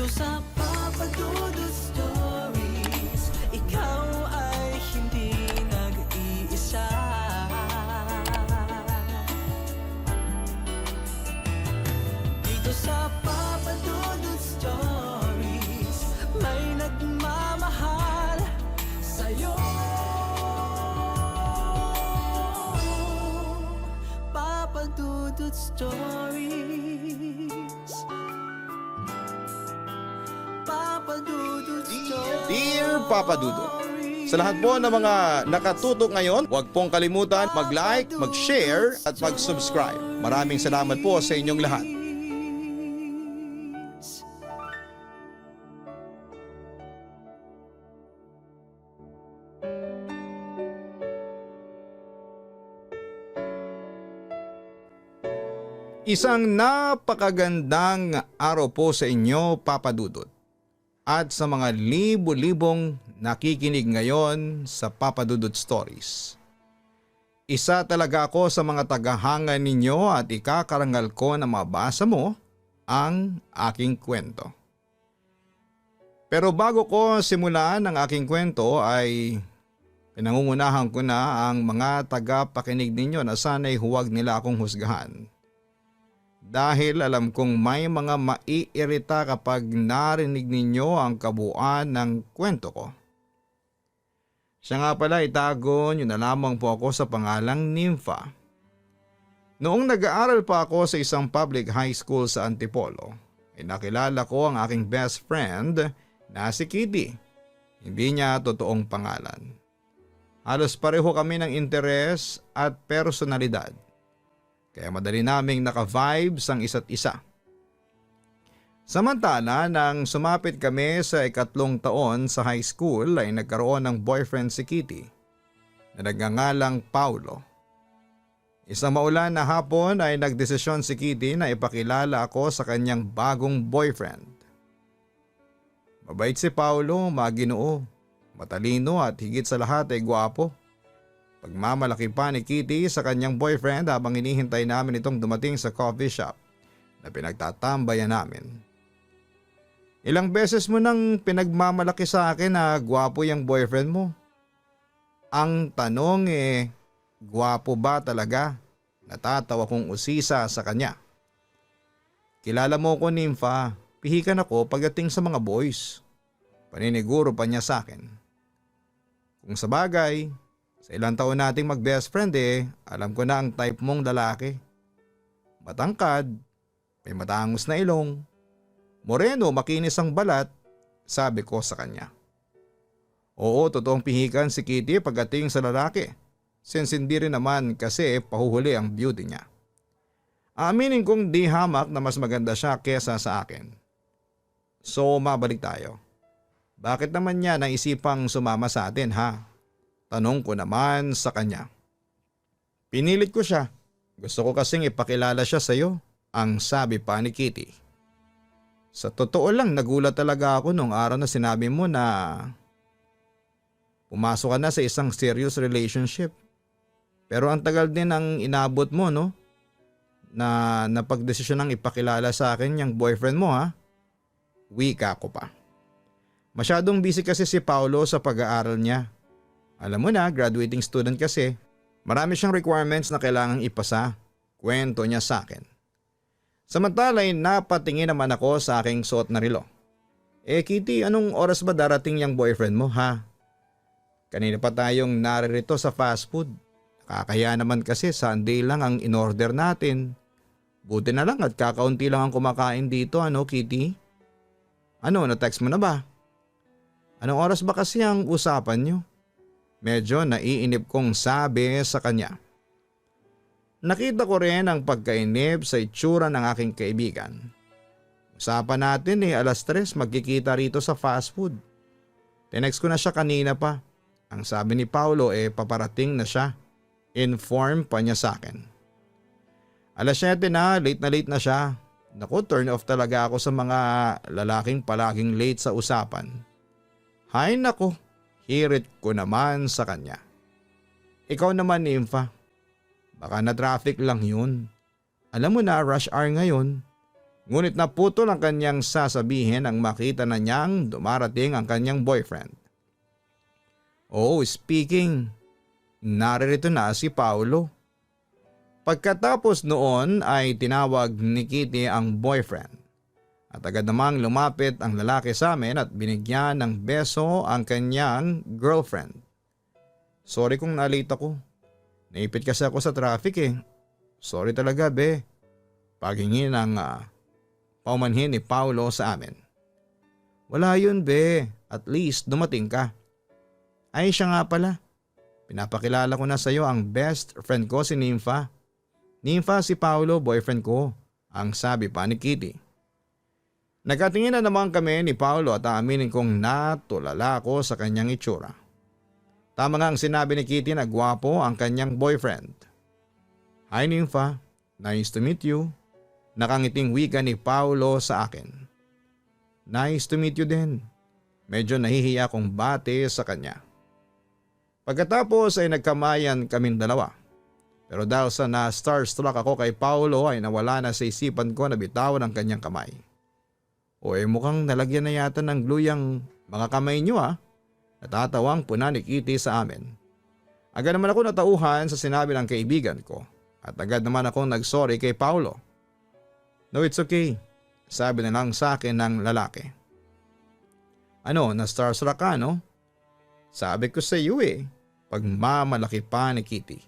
sa Papa Dudut Stories, ikaw ay hindi nag-iisa. Dito sa Papa Dudut Stories, may nagmamahal sa'yo. Papa Dudut Stories, Papa Dudut Stories. Dear Papa Dudut, sa lahat po ng mga nakatutok ngayon, huwag pong kalimutan mag-like, mag-share at mag-subscribe. Maraming salamat po sa inyong lahat. Isang napakagandang araw po sa inyo, Papa Dudut, at sa mga libo-libong nakikinig ngayon sa Papa Dudut Stories. Isa talaga ako sa mga tagahanga ninyo at ikakarangal ko na mabasa mo ang aking kwento. Pero bago ko simulan ang aking kwento ay pinangungunahan ko na ang mga tagapakinig ninyo na sana'y huwag nila akong husgahan. Dahil alam kong may mga maiirita kapag narinig ninyo ang kabuuan ng kwento ko. Siya nga pala, itago nyo na lamang po ako sa pangalang Nympha. Noong nag-aaral pa ako sa isang public high school sa Antipolo, ay nakilala ko ang aking best friend na si Kitty. Hindi niya totoong pangalan. Halos pareho kami ng interes at personalidad. Kaya madali naming naka-vibes ang isa't isa. Samantala nang sumapit kami sa 3 taon sa high school ay nagkaroon ng boyfriend si Kitty na nagngangalang Paulo. Isang maulan na hapon ay nagdesisyon si Kitty na ipakilala ako sa kanyang bagong boyfriend. Mabait si Paulo, maginoo, matalino at higit sa lahat ay gwapo. Pagmamalaki pa ni Kitty sa kanyang boyfriend habang hinihintay namin itong dumating sa coffee shop na pinagtatambayan namin. Ilang beses mo nang pinagmamalaki sa akin na gwapo yung boyfriend mo. Ang tanong gwapo ba talaga? Natatawa kong usisa sa kanya. Kilala mo ko, Nympha, pihikan ako pagdating sa mga boys. Paniniguro pa niya sa akin. Kung sa bagay, sa ilang taon nating mag-best friend alam ko na ang type mong lalaki. Matangkad, may matangos na ilong, moreno, makinis ang balat, sabi ko sa kanya. Oo, totoong pihikan si Kitty pagdating sa lalaki, since hindi rin naman kasi pahuhuli ang beauty niya. Aminin kong di hamak na mas maganda siya kesa sa akin. So mabalik tayo. Bakit naman niya naisipang sumama sa atin, ha? Tanong ko naman sa kanya. Pinilit ko siya. Gusto ko kasing ipakilala siya sa iyo, ang sabi pa ni Kitty. Sa totoo lang, nagulat talaga ako nung araw na sinabi mo na pumasok ka na sa isang serious relationship. Pero ang tagal din ang inabot mo, no? Na napagdesisyon ng ipakilala sa akin yung boyfriend mo, ha? Wika ko pa. Masyadong busy kasi si Paulo sa pag-aaral niya. Alam mo na, graduating student kasi. Marami siyang requirements na kailangang ipasa. Kwento niya sa akin. Samantala ay napatingin naman ako sa aking suot na relo. Kitty, anong oras ba darating yung boyfriend mo, ha? Kanina pa tayong naririto sa fast food. Nakakahiya naman kasi Sunday lang ang in-order natin. Buti na lang at kakaunti lang ang kumakain dito, ano Kitty? Ano, na-text mo na ba? Anong oras ba kasi ang usapan niyo? Medyo naiinip kong sabi sa kanya. Nakita ko rin ang pagkainip sa itsura ng aking kaibigan. Usapan natin 3:00 magkikita rito sa fast food. Tinext ko na siya kanina pa. Ang sabi ni Paulo paparating na siya. Inform pa niya sa akin. 7:00 na late na siya. Naku, turn off talaga ako sa mga lalaking palaging late sa usapan. Hay nako. Hirit ko naman sa kanya. Ikaw naman, Nympha. Baka na traffic lang yun. Alam mo na, rush hour ngayon. Ngunit naputol ang kanyang sasabihin nang makita na niyang dumarating ang kanyang boyfriend. Oo, speaking, naririto na si Paulo. Pagkatapos noon ay tinawag ni Kitty ang boyfriend. At agad namang lumapit ang lalaki sa amin at binigyan ng beso ang kanyang girlfriend. Sorry kung nalate ako. Naipit kasi ako sa traffic eh. Sorry talaga be. Paghingi ng paumanhin ni Paulo sa amin. Wala yun be. At least dumating ka. Ay siya nga pala. Pinapakilala ko na sa iyo ang best friend ko si Nympha. Nympha si Paulo, boyfriend ko. Ang sabi pa ni Kitty. Nagkatingin na naman kami ni Paulo at aaminin kong natulala ako sa kanyang itsura. Tama nga ang sinabi ni Kitty na gwapo ang kanyang boyfriend. Hi Nympha, nice to meet you. Nakangiting wika ni Paulo sa akin. Nice to meet you din. Medyo nahihiya kong bate sa kanya. Pagkatapos ay nagkamayan kaming dalawa. Pero dahil sa na-starstruck ako kay Paulo ay nawala na sa isipan ko na bitawan ang kanyang kamay. O mukhang nalagyan na yata ng glue yung mga kamay niyo Natatawang puna ni Kitty sa amin. Agad naman ako natauhan sa sinabi ng kaibigan ko at agad naman akong nagsorry kay Paulo. No, it's okay. Sabi na lang sa akin ng lalaki. Ano, na-starstruck ka no? Sabi ko sa iyo pagmamalaki pa ni Kitty.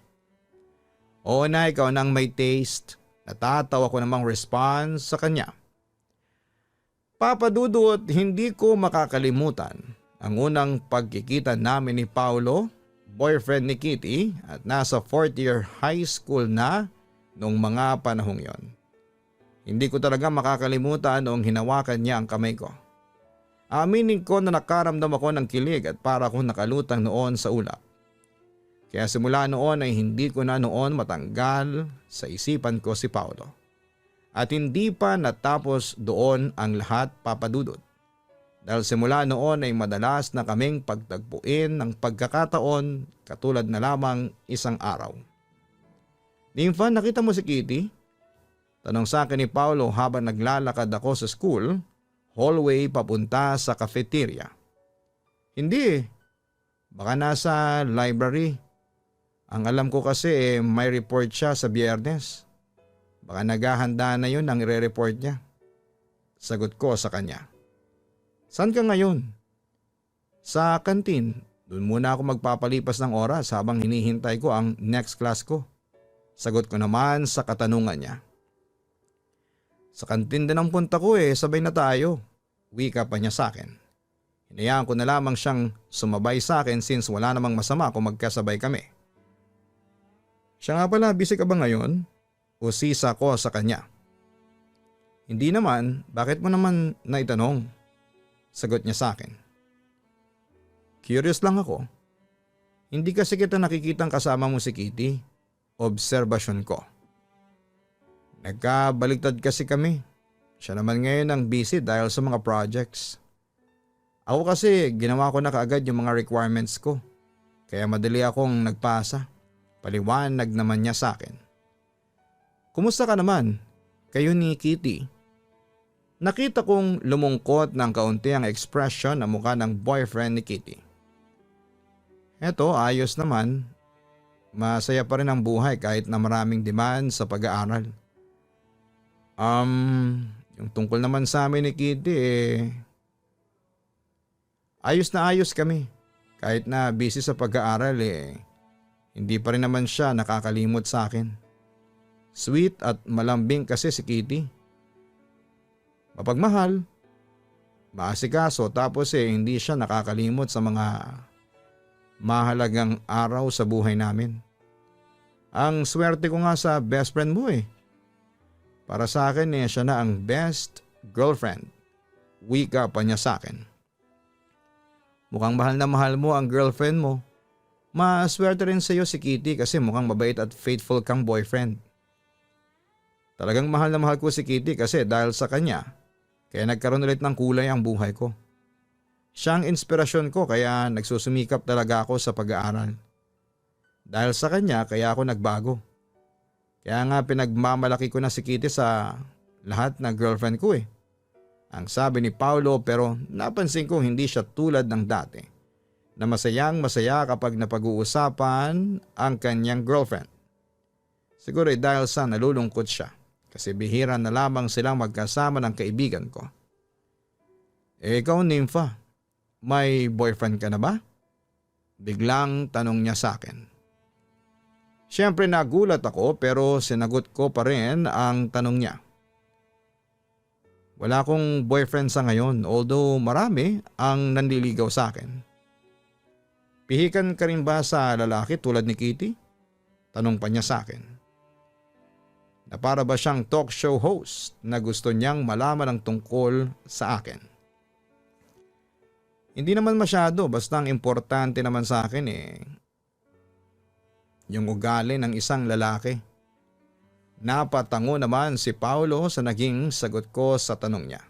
Oo na, ikaw nang may taste. Natatawa ko namang response sa kanya. Papadudot, hindi ko makakalimutan ang unang pagkikita namin ni Paulo, boyfriend ni Kitty at nasa 4th year high school na noong mga panahong yon. Hindi ko talaga makakalimutan noong hinawakan niya ang kamay ko. Aminin ko na nakaramdam ako ng kilig at para akong nakalutang noon sa ulap. Kaya simula noon ay hindi ko na noon matanggal sa isipan ko si Paulo. At hindi pa natapos doon ang lahat papadudot. Dahil simula noon ay madalas na kaming pagtagpuin ng pagkakataon katulad na lamang isang araw. Nympha, nakita mo si Kitty? Tanong sa akin ni Paulo habang naglalakad ako sa school, hallway papunta sa cafeteria. Hindi baka nasa library. Ang alam ko kasi may report siya sa Biyernes. Baka naghahanda na yun ang ire-report niya. Sagot ko sa kanya. Saan ka ngayon? Sa kantin. Doon muna ako magpapalipas ng oras habang hinihintay ko ang next class ko. Sagot ko naman sa katanungan niya. Sa kantin din ang punta ko sabay na tayo. Wika pa niya sa akin. Hinayaan ko na lamang siyang sumabay sa akin since wala namang masama kung magkasabay kami. Siya nga pala, busy ka ba ngayon? Usisa ko sa kanya. Hindi naman, bakit mo naman naitanong? Sagot niya sa akin. Curious lang ako. Hindi kasi kita nakikitang kasama mo si Kitty. Obserbasyon ko. Nagkabaliktad kasi kami. Siya naman ngayon ang busy dahil sa mga projects. Ako kasi ginawa ko na kaagad yung mga requirements ko. Kaya madali akong nagpasa. Paliwanag naman niya sa akin. Kumusta ka naman? Kayo ni Kitty? Nakita kong lumungkot ng kaunti ang expression na mukha ng boyfriend ni Kitty. Eto, ayos naman. Masaya pa rin ang buhay kahit na maraming demand sa pag-aaral. Yung tungkol naman sa amin ni Kitty ayos na ayos kami. Kahit na busy sa pag-aaral hindi pa rin naman siya nakakalimot sa akin. Sweet at malambing kasi si Kitty. Mapagmahal, maasikaso tapos hindi siya nakakalimot sa mga mahalagang araw sa buhay namin. Ang swerte ko nga sa best friend mo Para sa akin siya na ang best girlfriend. Wika pa niya sa akin. Mukhang mahal na mahal mo ang girlfriend mo. Maswerte rin sa iyo si Kitty kasi mukhang mabait at faithful kang boyfriend. Talagang mahal na mahal ko si Kitty kasi dahil sa kanya, kaya nagkaroon ulit ng kulay ang buhay ko. Siya ang inspirasyon ko kaya nagsusumikap talaga ako sa pag-aaral. Dahil sa kanya kaya ako nagbago. Kaya nga pinagmamalaki ko na si Kitty sa lahat na girlfriend ko eh. Ang sabi ni Paulo, pero napansin ko hindi siya tulad ng dati na masayang masaya kapag napag-uusapan ang kanyang girlfriend. Siguro dahil sa nalulungkot siya kasi bihira na lamang silang magkasama ng kaibigan ko. Ikaw, Nympha, may boyfriend ka na ba? Biglang tanong niya sa akin. Siyempre nagulat ako pero sinagot ko pa rin ang tanong niya. Wala akong boyfriend sa ngayon although marami ang nanliligaw sa akin. Pihikan ka rin ba sa lalaki tulad ni Kitty? Tanong pa niya sa akin. Na para ba siyang talk show host na gusto niyang malaman ang tungkol sa akin. Hindi naman masyado, basta ang importante naman sa akin yung ugali ng isang lalaki. Napatango naman si Paulo sa naging sagot ko sa tanong niya.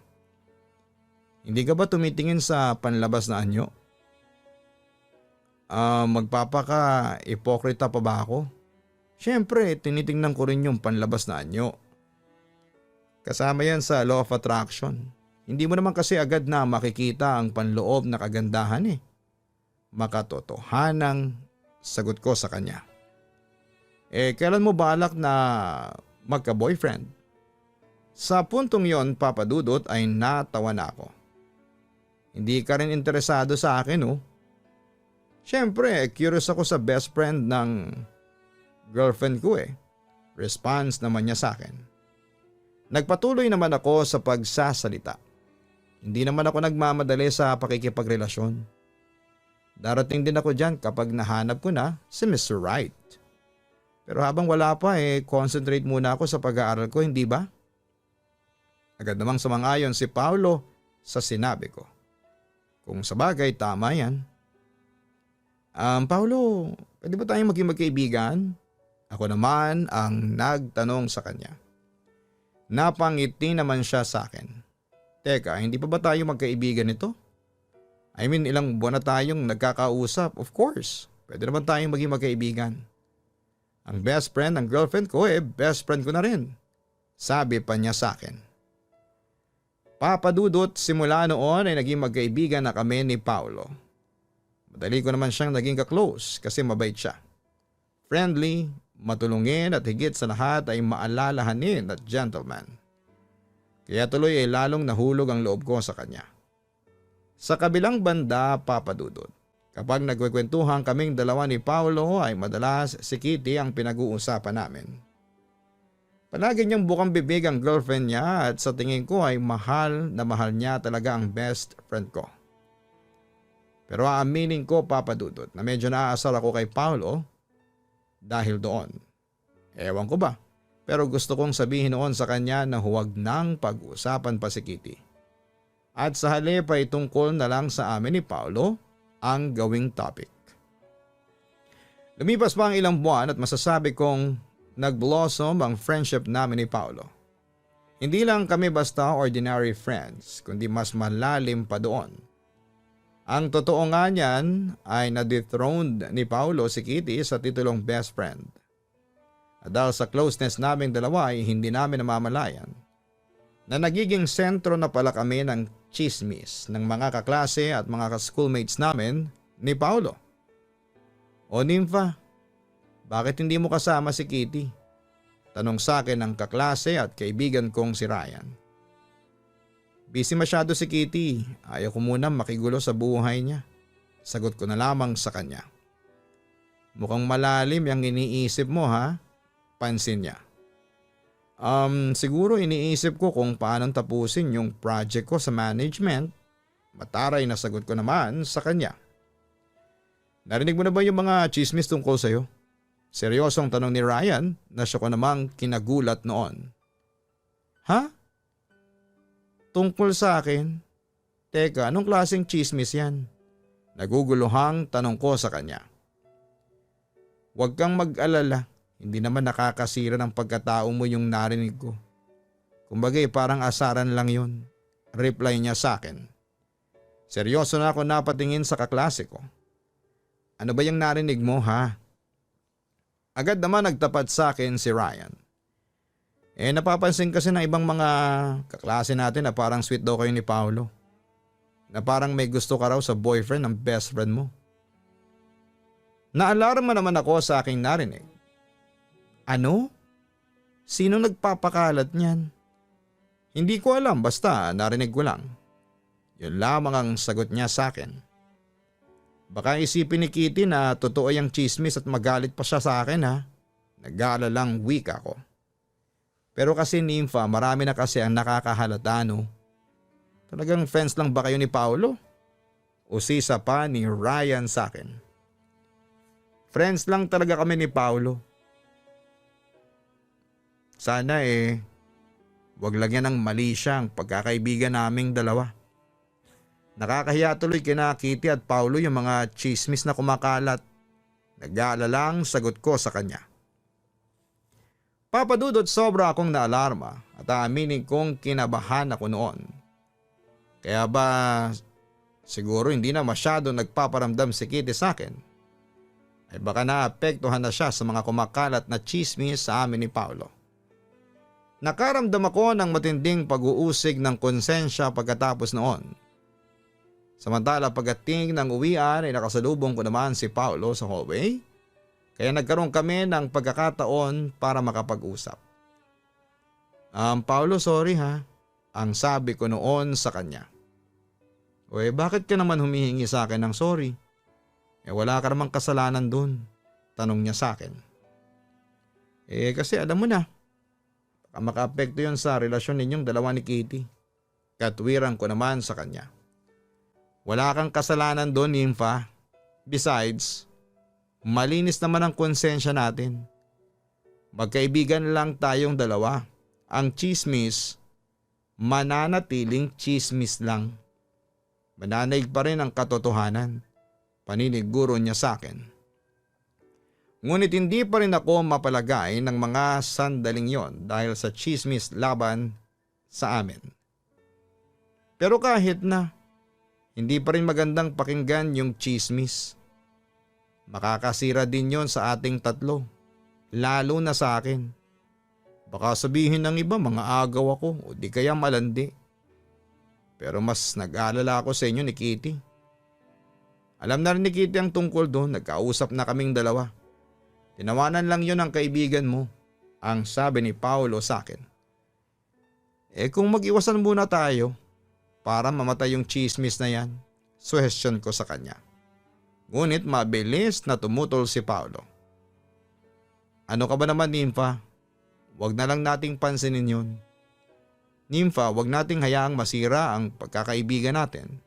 Hindi ka ba tumitingin sa panlabas na anyo? Magpapaka-ipokrita pa ba ako? Siyempre, tinitingnan ko rin yung panlabas na anyo. Kasama yan sa law of attraction. Hindi mo naman kasi agad na makikita ang panloob na kagandahan eh. Makatotohanang sagot ko sa kanya. Kailan mo balak na magka-boyfriend? Sa puntong yon, Papa Dudut, ay natawa na ako. Hindi ka rin interesado sa akin oh. Siyempre, curious ako sa best friend ng girlfriend ko eh. Response naman niya sa akin. Nagpatuloy naman ako sa pagsasalita. Hindi naman ako nagmamadali sa pakikipagrelasyon. Darating din ako dyan kapag nahanap ko na si Mr. Right. Pero habang wala pa concentrate muna ako sa pag-aaral ko, hindi ba? Agad namang sumang-ayon si Paulo sa sinabi ko. Kung sabagay, tama yan. Paulo, pwede ba tayong maging magkaibigan? Ako naman ang nagtanong sa kanya. Napangiti naman siya sa akin. Teka, hindi pa ba tayo magkaibigan nito? I mean, ilang buwan na tayong nagkakausap, of course. Pwede naman tayong maging magkaibigan. Ang best friend ng girlfriend ko best friend ko na rin. Sabi pa niya sa akin. Papa Dudut, simula noon ay naging magkaibigan na kami ni Paulo. Madali ko naman siyang naging ka-close kasi mabait siya. Friendly, matulungin at higit sa lahat ay maalalahanin at gentleman. Kaya tuloy ay lalong nahulog ang loob ko sa kanya. Sa kabilang banda, Papa Dudut, kapag nagkukwentuhan kaming dalawa ni Paulo ay madalas si Kitty ang pinag-uusapan namin. Palagi niyang bukang bibig ang girlfriend niya at sa tingin ko ay mahal na mahal niya talaga ang best friend ko. Pero aaminin ko, Papa Dudut, na medyo naaasar ako kay Paulo dahil doon. Ewan ko ba, pero gusto kong sabihin noon sa kanya na huwag nang pag-usapan pa si Kitty. At sa halip ay tungkol na lang sa amin ni Paulo ang gawing topic. Lumipas pa ang ilang buwan at masasabi kong nag-blossom ang friendship namin ni Paulo. Hindi lang kami basta ordinary friends, kundi mas malalim pa doon. Ang totoo nga niyan ay na-dethroned ni Paulo si Kitty sa titulong best friend. At dahil sa closeness naming dalawa ay hindi namin namamalayan na nagiging sentro na pala kami ng chismis ng mga kaklase at mga ka-schoolmates namin ni Paulo. O Nympha, bakit hindi mo kasama si Kitty? Tanong sa akin ng kaklase at kaibigan kong si Ryan. Busy masyado si Kitty, ayaw ko muna makigulo sa buhay niya. Sagot ko na lamang sa kanya. Mukhang malalim yung iniisip mo ha? Pansin niya. Siguro iniisip ko kung paano tapusin yung project ko sa management. Mataray na sagot ko naman sa kanya. Narinig mo na ba yung mga chismis tungkol sa'yo? Seryosong tanong ni Ryan na siya ko namang kinagulat noon. Ha? Tungkol sa akin? Teka, anong klaseng chismis yan? Naguguluhang tanong ko sa kanya. Huwag kang mag-alala. Hindi naman nakakasira ng pagkatao mo yung narinig ko. Kumbagay parang asaran lang yun. Reply niya sa akin. Seryoso na ako napatingin sa kaklase ko. Ano ba yung narinig mo ha? Agad naman nagtapat sa akin si Ryan. Napapansin kasi ng ibang mga kaklase natin na parang sweet daw kayo ni Paolo. Na parang may gusto ka raw sa boyfriend ng best friend mo. Naalarma naman ako sa aking narinig. Ano? Sino nagpapakalat niyan? Hindi ko alam, basta narinig ko lang. Yun lamang ang sagot niya sa akin. Baka isipin ni Kitty na totoo yung chismis at magalit pa siya sa akin ha. Nag-aalalang wika ko. Pero kasi Nympha, marami na kasi ang nakakahalata no. Talagang friends lang ba kayo ni Paolo? Usisa pa ni Ryan sa akin. Friends lang talaga kami ni Paolo. Sana wag lang yan ng mali siya ang pagkakaibigan naming dalawa. Nakakahiya tuloy kina Kitty at Paolo yung mga chismis na kumakalat. Nag-aalalang sagot ko sa kanya. Papadudot, sobra akong naalarma at aaminin kong kinabahan ako noon. Kaya ba siguro hindi na masyado nagpaparamdam si Kitty sa akin? Ay baka naapektuhan na siya sa mga kumakalat na chismis sa amin ni Paolo. Nakaramdam ako ng matinding pag-uusig ng konsensya pagkatapos noon. Samantala pagdating ng uwian ay nakasalubong ko naman si Paolo sa hallway. Kaya nagkaroon kami ng pagkakataon para makapag-usap. Paolo, sorry ha. Ang sabi ko noon sa kanya. Bakit ka naman humihingi sa akin ng sorry? Wala ka namang kasalanan dun. Tanong niya sa akin. Kasi alam mo na. Baka makaapekto yun sa relasyon ninyong dalawa ni Kitty. Katwiran ko naman sa kanya. Wala kang kasalanan dun, Nympha. Besides, malinis naman ang konsensya natin. Magkaibigan lang tayong dalawa. Ang chismis, mananatiling chismis lang. Mananaig pa rin ang katotohanan. Paniniguro niya sa akin. Ngunit hindi pa rin ako mapalagay ng mga sandaling yon dahil sa chismis laban sa amin. Pero kahit na, hindi pa rin magandang pakinggan yung chismis. Makakasira din yon sa ating tatlo, lalo na sa akin. Baka sabihin ng iba mga agaw ako o di kaya malandi. Pero mas nag-aalala ako sa inyo ni Kitty. Alam na rin ni Kitty ang tungkol doon, nagkausap na kaming dalawa. Tinawanan lang yun ang kaibigan mo, ang sabi ni Paolo sa akin. Kung mag-iwasan muna tayo para mamatay yung chismis na yan, suhestyon ko sa kanya. Ngunit mabilis na tumutol si Paolo. Ano ka ba naman, Nympha? Huwag na lang nating pansinin yun. Nympha, huwag nating hayaang masira ang pagkakaibigan natin.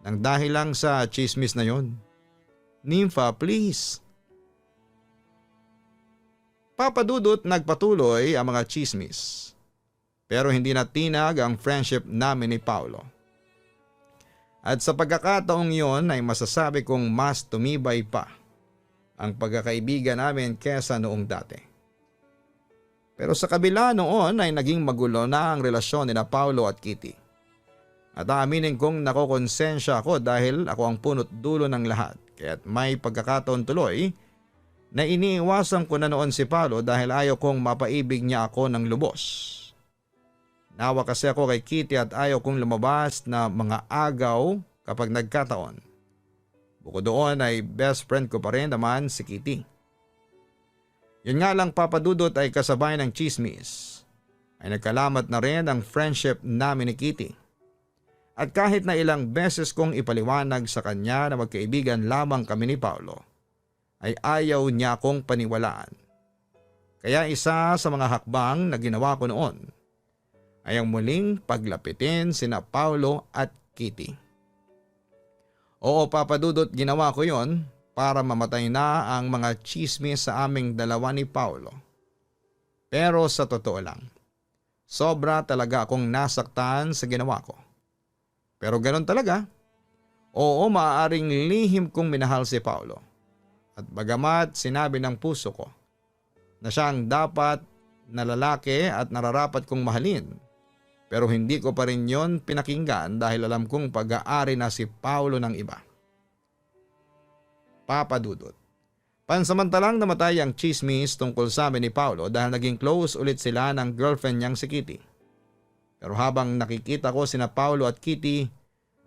Nang dahil lang sa chismis na yon. Nympha, please. Papadudot, nagpatuloy ang mga chismis. Pero hindi natinag ang friendship namin ni Paolo. At sa pagkakataong yon ay masasabi kong mas tumibay pa ang pagkakaibigan namin kesa noong dati. Pero sa kabila noon ay naging magulo na ang relasyon ni Paolo at Kitty. At aaminin kong nakokonsensya ako dahil ako ang punot dulo ng lahat. Kaya't may pagkakataon tuloy na iniiwasan ko na noon si Paolo dahil ayaw kong mapaibig niya ako ng lubos. Nawa kasi ako kay Kitty at ayaw kong lumabas na mga agaw kapag nagkataon. Bukod doon ay best friend ko pa rin naman si Kitty. Yun nga lang, papadudot, ay kasabay ng chismis ay nagkalamat na rin ang friendship namin ni Kitty. At kahit na ilang beses kong ipaliwanag sa kanya na magkaibigan lamang kami ni Paolo, ay ayaw niya akong paniwalaan. Kaya isa sa mga hakbang na ginawa ko noon ay ang muling paglapitin sina Paolo at Kitty. Oo, papadudot, ginawa ko yon para mamatay na ang mga chismis sa aming dalawa ni Paolo. Pero sa totoo lang, sobra talaga akong nasaktan sa ginawa ko. Pero ganoon talaga. Oo, maaaring lihim kong minahal si Paolo. At bagamat sinabi ng puso ko na siya ang dapat na lalaki at nararapat kong mahalin, pero hindi ko pa rin yon pinakinggan dahil alam kong pag-aari na si Paolo ng iba. Papadudot, Pansamantalang namatay ang chismis tungkol sa amin ni Paolo dahil naging close ulit sila ng girlfriend niyang si Kitty. Pero habang nakikita ko sina Paolo at Kitty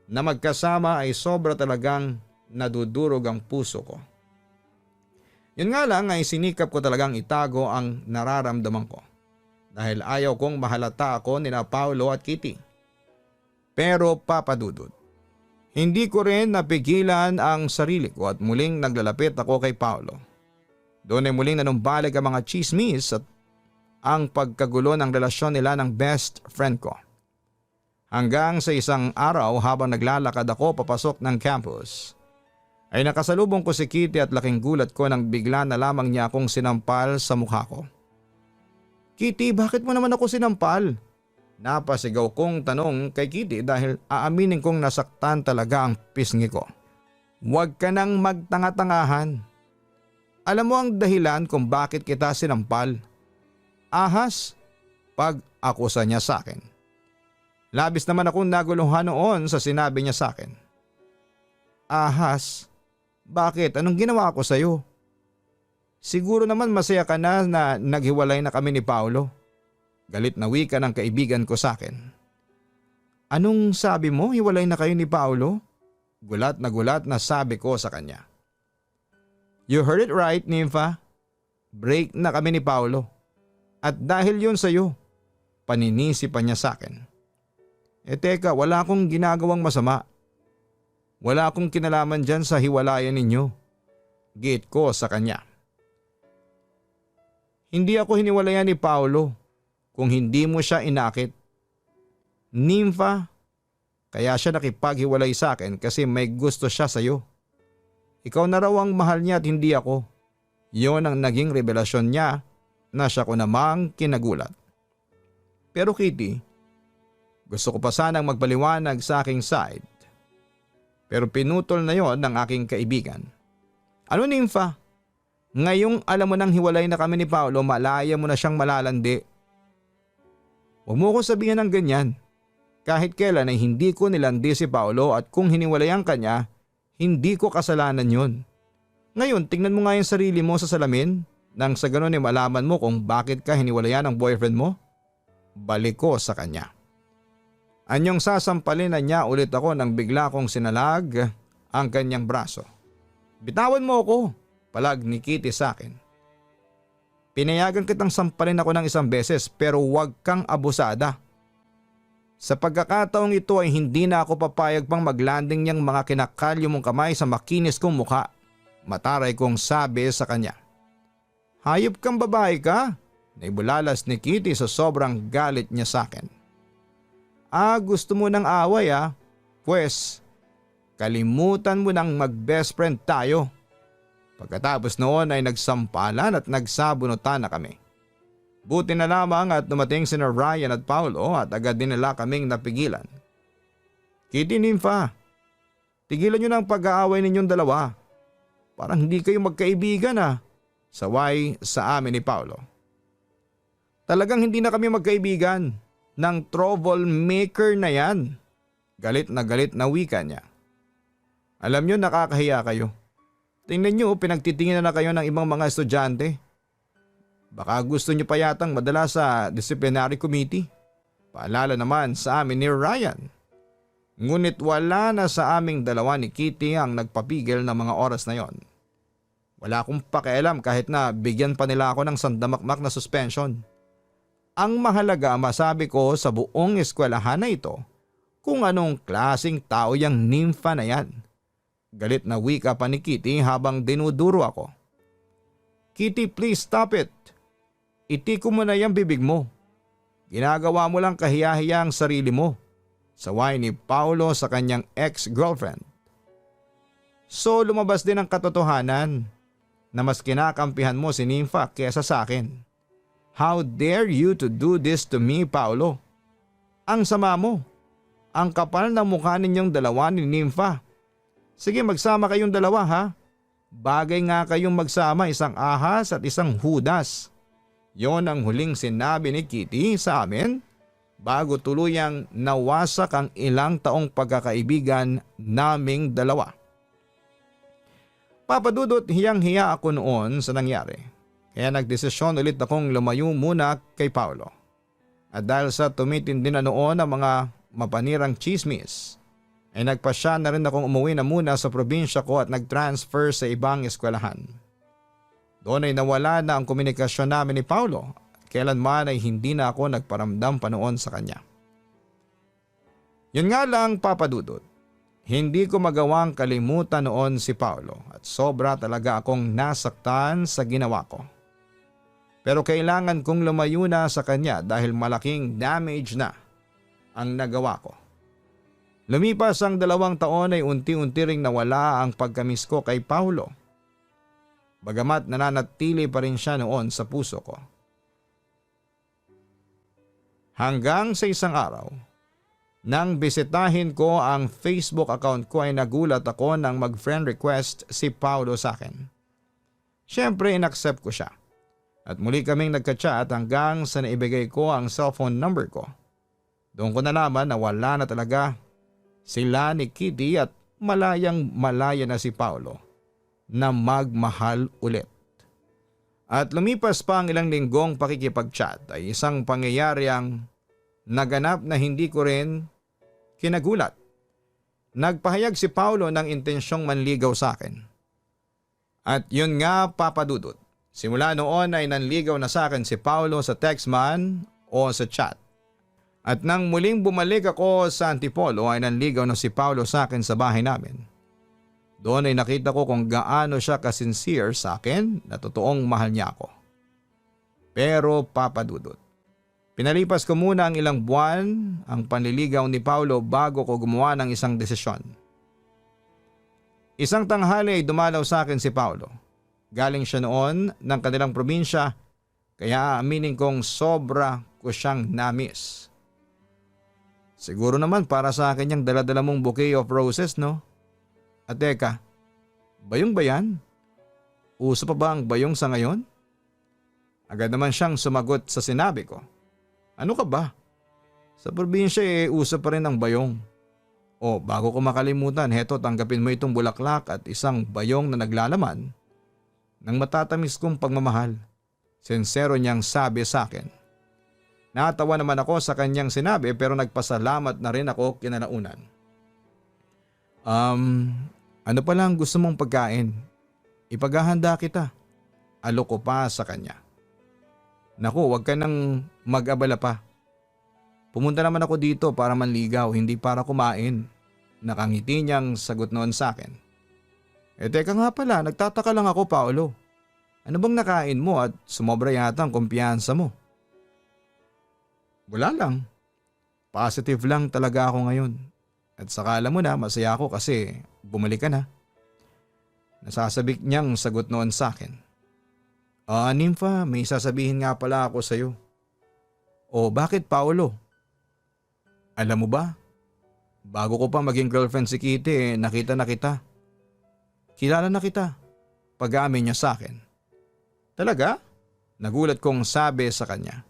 na magkasama ay sobra talagang nadudurog ang puso ko. Yun nga lang ay sinikap ko talagang itago ang nararamdaman ko dahil ayaw kong mahalata ako nina Paolo at Kitty. Pero papadudod, hindi ko rin napigilan ang sarili ko at muling naglalapit ako kay Paolo. Doon ay muling nanumbalik ang mga chismis at ang pagkagulo ng relasyon nila ng best friend ko. Hanggang sa isang araw habang naglalakad ako papasok ng campus, ay nakasalubong ko si Kitty at laking gulat ko nang bigla na lamang niya akong sinampal sa mukha ko. Kitty, bakit mo naman ako sinampal? Napasigaw kong tanong kay Kitty dahil aaminin kong nasaktan talaga ang pisngi ko. Huwag ka nang magtanga-tangahan. Alam mo ang dahilan kung bakit kita sinampal. Ahas, pag-akusa niya sa akin. Labis naman akong naguluhan noon sa sinabi niya sa akin. Ahas, bakit? Anong ginawa ko sa'yo? Siguro naman masaya ka na naghiwalay na kami ni Paolo. Galit na wika ng kaibigan ko sa akin. Anong sabi mo? Hiwalay na kayo ni Paolo? Gulat na sabi ko sa kanya. You heard it right, Nympha. Break na kami ni Paolo. At dahil yun sa'yo, paninisi pa niya sa akin. Teka, wala akong ginagawang masama. Wala akong kinalaman dyan sa hiwalayan ninyo. Gate ko sa kanya. Hindi ako hiniwalayan ni Paolo kung hindi mo siya inakit. Nympha, kaya siya nakipaghiwalay sa akin kasi may gusto siya sa'yo. Ikaw na raw ang mahal niya at hindi ako. Yon ang naging revelasyon niya na siya ko namang kinagulat. Pero Kitty, gusto ko pa sanang magpaliwanag sa aking side. Pero pinutol na yon ng aking kaibigan. Ano Nympha? Ngayong alam mo nang hiwalay na kami ni Paolo, malaya mo na siyang malalandi. Huwag mo ko sabihin ng ganyan. Kahit kailan ay hindi ko nilandi si Paolo at kung hiniwalayan ka niya, hindi ko kasalanan yun. Ngayon, tingnan mo nga yung sarili mo sa salamin nang sa ganun ay malaman mo kung bakit ka hiniwalayan ng boyfriend mo. Balik ko sa kanya. Anyong sasampalin na niya ulit ako nang bigla kong sinalag ang kanyang braso. Bitawan mo ako, palag ni Kitty sa akin. Pinayagan kitang sampalin ako ng isang beses pero huwag kang abusada. Sa pagkakataong ito ay hindi na ako papayag pang maglanding niyang mga kinakalyo mong kamay sa makinis kong mukha. Mataray kong sabi sa kanya. Hayop kang babae ka? Naibulalas ni Kitty sa sobrang galit niya sa akin. Gusto mo ng away Pwes, kalimutan mo nang mag-best friend tayo. Pagkatapos noon ay nagsampalan at nagsabunutan na kami. Buti na lamang at dumating sina Ryan at Paolo at agad din nila kaming napigilan. Kitty, Nympha, tigilan nyo na ang pag-aaway ninyong dalawa. Parang hindi kayo magkaibigan Saway sa amin ni Paolo. Talagang hindi na kami magkaibigan ng troublemaker na yan. Galit na wika niya. Alam nyo, nakakahiya kayo. Tingnan nyo, pinagtitingin na kayo ng ibang mga estudyante. Baka gusto nyo pa yatang madala sa disciplinary committee. Paalala naman sa amin ni Ryan. Ngunit wala na sa aming dalawa ni Kitty ang nagpapigil ng mga oras na yon. Wala akong pakialam kahit na bigyan pa nila ako ng sandamakmak na suspension. Ang mahalaga masabi ko sa buong eskwelahan na ito kung anong klaseng tao yang Nympha na yan. Galit na wika pa ni Kitty habang dinuduro ako. Kitty, please stop it. Itiko mo na yung bibig mo. Ginagawa mo lang kahiya-hiya ang sarili mo. Saway ni Paolo sa kanyang ex-girlfriend. So lumabas din ang katotohanan na mas kinakampihan mo si Nympha kesa sa akin. How dare you to do this to me, Paolo? Ang sama mo. Ang kapal ng mukha ninyong dalawa ni Nympha. Sige, magsama kayong dalawa Bagay nga kayong magsama, isang ahas at isang hudas. Yon ang huling sinabi ni Kitty sa amin bago tuluyang nawasak ang ilang taong pagkakaibigan naming dalawa. Papadudot, hiyang-hiya ako noon sa nangyari. Kaya nagdesisyon ulit akong lumayo muna kay Paolo. At dahil sa tumitindi na noon ang mga mapanirang chismis, ay nagpasya na rin akong umuwi na muna sa probinsya ko at nag-transfer sa ibang eskwelahan. Doon ay nawala na ang komunikasyon namin ni Paolo at kailanman ay hindi na ako nagparamdam pa noon sa kanya. Yun nga lang, Papadudot, hindi ko magawang kalimutan noon si Paolo at sobra talaga akong nasaktan sa ginawa ko. Pero kailangan kong lumayo na sa kanya dahil malaking damage na ang nagawa ko. Lumipas ang 2 taon ay unti-unti ring nawala ang pagkamis ko kay Paolo. Bagamat nananatili pa rin siya noon sa puso ko. Hanggang sa isang araw, nang bisitahin ko ang Facebook account ko ay nagulat ako nang mag-friend request si Paolo sa akin. Siyempre inaccept ko siya. At muli kaming nagka-chat hanggang sa naibigay ko ang cellphone number ko. Doon ko nalaman na wala na talaga sila ni Kitty at malayang-malaya na si Paolo na magmahal ulit. At lumipas pa ang ilang linggong pakikipag-chat ay isang pangyayari ang naganap na hindi ko rin kinagulat. Nagpahayag si Paolo ng intensyong manligaw sa akin. At yun nga, Papadudot. Simula noon ay nanligaw na sa akin si Paolo sa text man o sa chat. At nang muling bumalik ako sa Antipolo ay nanligaw na si Paolo sa akin sa bahay namin. Doon ay nakita ko kung gaano siya kasincere sa akin na totoong mahal niya ako. Pero Papadudot, pinalipas ko muna ang ilang buwan ang panliligaw ni Paolo bago ko gumawa ng isang desisyon. Isang tanghali ay dumalaw sa akin si Paolo. Galing siya noon ng kanilang probinsya kaya aminin kong sobra ko siyang na-miss. Siguro naman para sa akin yung dala-dala mong bouquet of roses, no? At teka, bayong ba yan? Uso pa ba ang bayong sa ngayon? Agad naman siyang sumagot sa sinabi ko. Ano ka ba? Sa probinsya uso pa rin ang bayong. O bago ko makalimutan, heto tanggapin mo itong bulaklak at isang bayong na naglalaman ng matatamis kong pagmamahal. Sincero niyang sabi sa akin. Natawa naman ako sa kanyang sinabi pero nagpasalamat na rin ako kinalaunan. Ano pala ang gusto mong pagkain? Ipaghahanda kita. Alok ko pa sa kanya. Naku, wag ka nang mag-abala pa. Pumunta naman ako dito para manligaw, hindi para kumain. Nakangiti niyang sagot noon sa akin. Teka nga pala, nagtataka lang ako, Paolo. Ano bang nakain mo at sumobra yata ang kumpiyansa mo? Wala lang. Positive lang talaga ako ngayon. At sakala mo na masaya ako kasi bumalik ka na. Nasasabik niyang sagot noon sa akin. Nympha, may sasabihin nga pala ako sa'yo. O bakit, Paolo? Alam mo ba? Bago ko pa maging girlfriend si Kitty, nakita na kita. Kilala na kita. Pag-aamin niya sa akin. Talaga? Nagulat kong sabi sa kanya.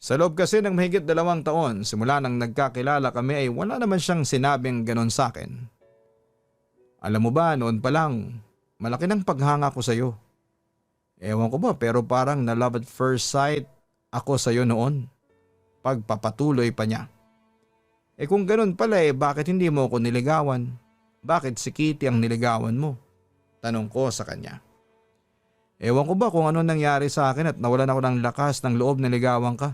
Sa loob kasi ng mahigit 2 taon, simula nang nagkakilala kami ay wala naman siyang sinabing ganon sa akin. Alam mo ba, noon pa lang, malaki ng paghanga ko sa iyo. Ewan ko ba pero parang na love at first sight ako sa iyo noon. Pagpapatuloy pa niya. Kung ganon pala bakit hindi mo ako niligawan? Bakit si Kitty ang niligawan mo? Tanong ko sa kanya. Ewan ko ba kung ano nangyari sa akin at nawalan ako ng lakas ng loob na ligawan ka.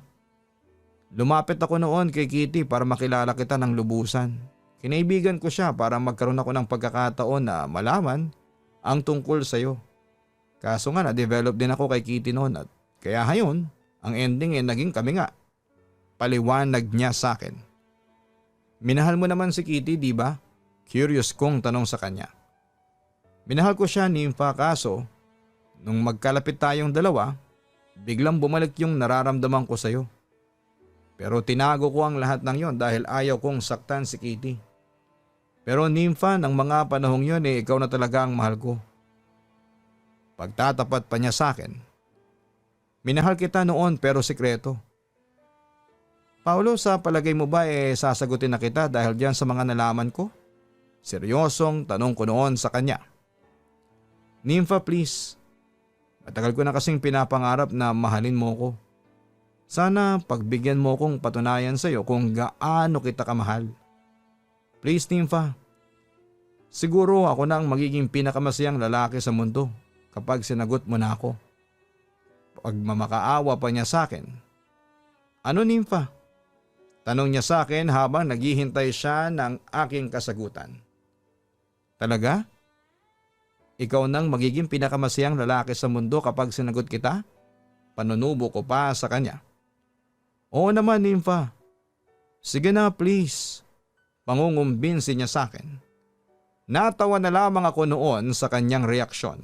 Lumapit ako noon kay Kitty para makilala kita ng lubusan. Kinaibigan ko siya para magkaroon ako ng pagkakataon na malaman ang tungkol sa iyo. Kaso nga na-develop din ako kay Kitty noon at kaya ngayon ang ending naging kami nga. Paliwanag niya sa akin. Minahal mo naman si Kitty, di ba? Curious kong tanong sa kanya. Minahal ko siya, Nympha, kaso nung magkalapit tayong dalawa, biglang bumalik yung nararamdaman ko sa iyo. Pero tinago ko ang lahat ng yon dahil ayaw kong saktan si Kitty. Pero Nympha, ng mga panahong yon ikaw na talaga ang mahal ko. Pagtatapat pa niya sa akin. Minahal kita noon pero sikreto. Paolo, sa palagay mo ba sasagutin na kita dahil diyan sa mga nalaman ko? Seryosong tanong ko noon sa kanya. Nympha, please. Matagal ko na kasing pinapangarap na mahalin mo ko. Sana pagbigyan mo kong patunayan sa'yo kung gaano kita kamahal. Please, Nympha. Siguro ako na ang magiging pinakamasayang lalaki sa mundo kapag sinagot mo na ako. Pagmamakaawa pa niya sa akin. Ano, Nympha? Tanong niya sa akin habang naghihintay siya ng aking kasagutan. Talaga? Ikaw nang magiging pinakamasayang lalaki sa mundo kapag sinagot kita? Panunubo ko pa sa kanya. Oo naman, Nympha. Sige na, please. Pangungumbinsi niya sa akin. Natawa na lamang ako noon sa kanyang reaksyon.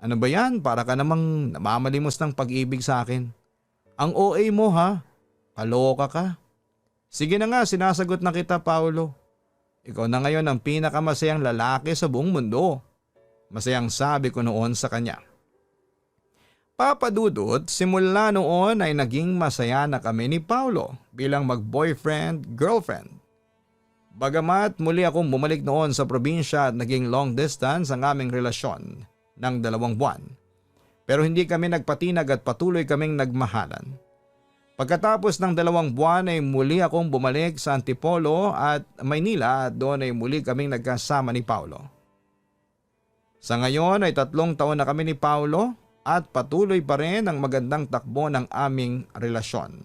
Ano ba yan? Para ka namang namamalimos ng pag-ibig sa akin. Ang OA mo ha? Kaloka ka. Sige na nga, sinasagot na kita, Paolo. Ikaw na ngayon ang pinakamasayang lalaki sa buong mundo. Masayang sabi ko noon sa kanya. Papa Dudut, simula noon ay naging masaya na kami ni Paolo bilang mag-boyfriend, girlfriend. Bagamat muli akong bumalik noon sa probinsya at naging long distance ang aming relasyon ng 2 buwan. Pero hindi kami nagpatinag at patuloy kaming nagmahalan. Pagkatapos ng 2 buwan ay muli akong bumalik sa Antipolo at Maynila at doon ay muli kaming nagkasama ni Paolo. Sa ngayon ay 3 taon na kami ni Paolo at patuloy pa rin ang magandang takbo ng aming relasyon.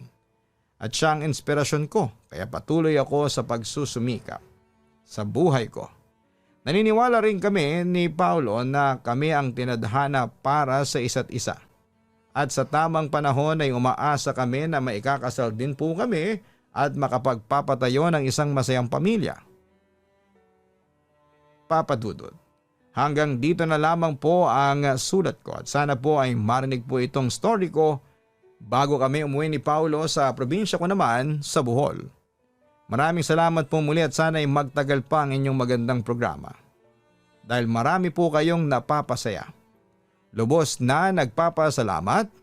At siya ang inspirasyon ko kaya patuloy ako sa pagsusumikap sa buhay ko. Naniniwala rin kami ni Paolo na kami ang tinadhana para sa isa't isa. At sa tamang panahon ay umaasa kami na maikakasal din po kami at makapagpapatayo ng isang masayang pamilya. Papa Dudut. Hanggang dito na lamang po ang sulat ko at sana po ay marinig po itong story ko bago kami umuwi ni Paolo sa probinsya ko naman sa Bohol. Maraming salamat po muli at sana ay magtagal pa ang inyong magandang programa. Dahil marami po kayong napapasaya. Lubos na nagpapasalamat,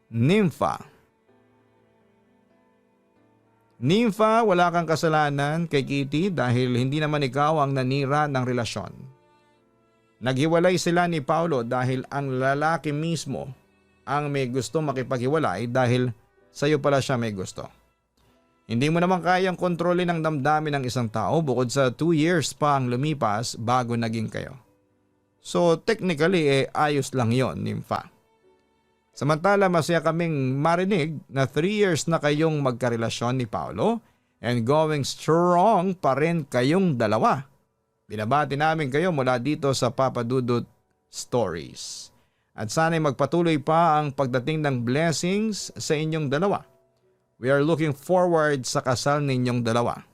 Nympha. Nympha, wala kang kasalanan kay Kitty dahil hindi naman ikaw ang nanira ng relasyon. Naghiwalay sila ni Paolo dahil ang lalaki mismo ang may gusto makipaghiwalay dahil sa'yo pala siya may gusto. Hindi mo naman kayang kontrolin ang damdamin ng isang tao bukod sa 2 years pa ang lumipas bago naging kayo. So technically ayos lang yon, Nympha. Samantala masaya kaming marinig na 3 years na kayong magkarelasyon ni Paolo and going strong pa rin kayong dalawa. Binabati namin kayo mula dito sa Papa Dudut Stories. At sana'y magpatuloy pa ang pagdating ng blessings sa inyong dalawa. We are looking forward sa kasal ninyong dalawa.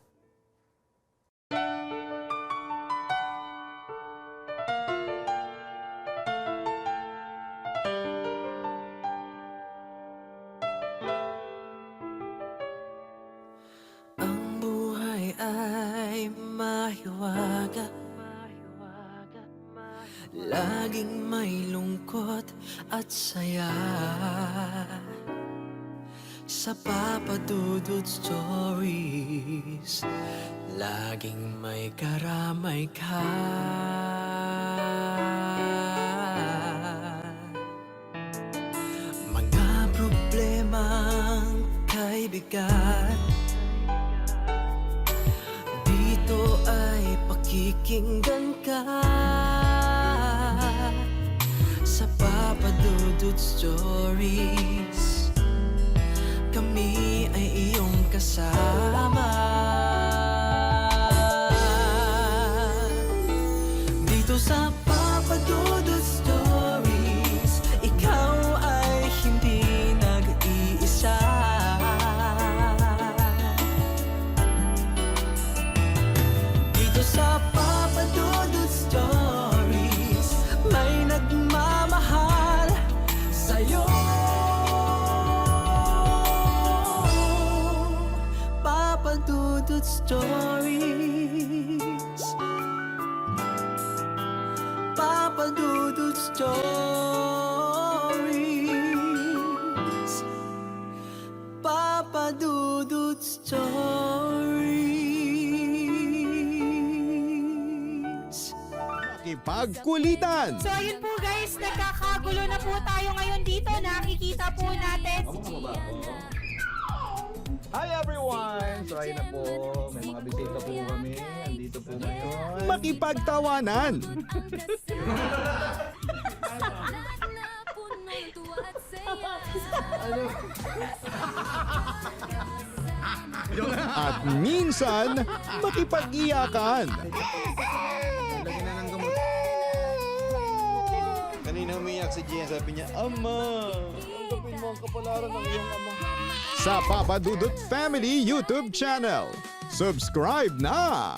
Ang buhay ay mahiwaga, laging may lungkot at saya. Sa Papa Dudut Stories, laging may karamay ka. Mga problemang kay bigat, dito ay pakikinggan ka. Sa Papa Dudut Stories, kami ay iyong kasama. Dito sa Papa Dudut Stories, ikaw ay hindi nag-iisa. Dito sa Papa Dudut Stories, may nagmamahal sa'yo. Papa Dudut Stories, Papa Dudut Stories, Papa Dudut Stories. makipagkulitan. So ayun po guys, nagkakagulo na po tayo ngayon dito. Nakikita po natin si Hi everyone! So ayun na po, may mga bisita po kami. Andito po ngayon. Makipagtawanan! At minsan, makipag-iyakan. Lagyan na ng gamot. Kanina umiyak si Gian, sabi niya, Ama, tanggapin mo ang kapalaran ng iyong ama. Sa Papa Dudut Family YouTube channel. Subscribe na!